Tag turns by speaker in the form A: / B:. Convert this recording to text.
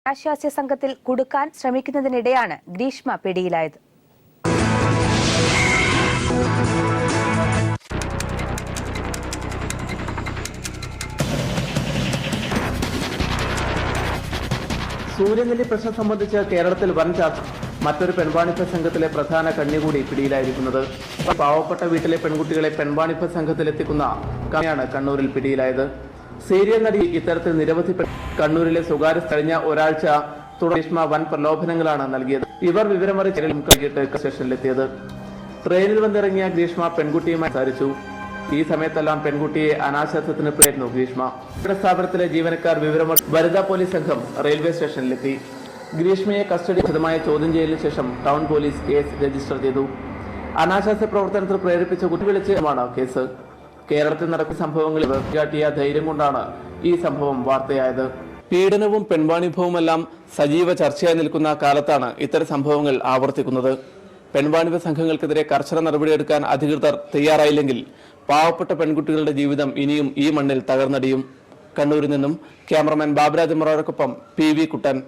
A: ആശ്വാസ്യ സംഘത്തിൽ കുടുക്കാൻ ശ്രമിക്കുന്നതിനിടെയാണ് ഗ്രീഷ്മ പിടിയിലായത്.
B: സൂര്യനെല്ലി പ്രശ്നം സംബന്ധിച്ച് കേരളത്തിൽ വൻ ചർച്ച. മറ്റൊരു പെൺവാണിഭ സംഘത്തിലെ പ്രധാന കണ്ണി കൂടി പിടിയിലായിരിക്കുന്നത്. പാവപ്പെട്ട വീട്ടിലെ പെൺകുട്ടികളെ പെൺവാണിഭ സംഘത്തിലെത്തിക്കുന്ന കണ്ണിയാണ് കണ്ണൂരിൽ പിടിയിലായത്. സീരിയൽ നടി ഇത്തരത്തിൽ നിരവധി കണ്ണൂരിലെ സ്വകാര്യ കഴിഞ്ഞ ഒരാഴ്ച ഗ്രീഷ്മ വൻ പ്രലോഭനങ്ങളാണ് നൽകിയത്. ഇവർ വിവരമറിച്ച് കഴിഞ്ഞിട്ട് സ്റ്റേഷനിലെത്തിയത്. ട്രെയിനിൽ വന്നിറങ്ങിയ ഗ്രീഷ്മ പെൺകുട്ടിയുമായി സംസാരിച്ചു. ഈ സമയത്തെല്ലാം പെൺകുട്ടിയെ അനാശാസ്യത്തിന് പേരുന്നു ഗ്രീഷ്മ. സ്ഥാപനത്തിലെ ജീവനക്കാർ വനിതാ പോലീസ് സംഘം റെയിൽവേ സ്റ്റേഷനിലെത്തി. ഗ്രീഷ്മയെ കസ്റ്റഡി വിശദമായ ചോദ്യം ചെയ്യലിന് ശേഷം ടൗൺ പോലീസ് കേസ് രജിസ്റ്റർ ചെയ്തു. അനാശാസ്യ പ്രവർത്തനത്തിൽ പ്രേരിപ്പിച്ച കുറ്റവിളിച്ചാണ് കേസ്. കേരളത്തിൽ നടക്കുന്ന സംഭവങ്ങളിൽ കാട്ടിയ ധൈര്യം കൊണ്ടാണ് ഈ സംഭവം വാർത്തയായത്. പീഡനവും പെൺവാണിഭവുമെല്ലാം സജീവ ചർച്ചയായി നിൽക്കുന്ന കാലത്താണ് ഇത്തരം സംഭവങ്ങൾ ആവർത്തിക്കുന്നത്. പെൺവാണിഭ സംഘങ്ങൾക്കെതിരെ കർശന നടപടിയെടുക്കാൻ അധികൃതർ തയ്യാറായില്ലെങ്കിൽ പാവപ്പെട്ട പെൺകുട്ടികളുടെ ജീവിതം ഇനിയും ഈ മണ്ണിൽ തകർന്നടിയും. കണ്ണൂരിൽ നിന്നും ക്യാമറമാൻ ബാബുരാജ് മൊറോറക്കൊപ്പം PV കുട്ടൻ.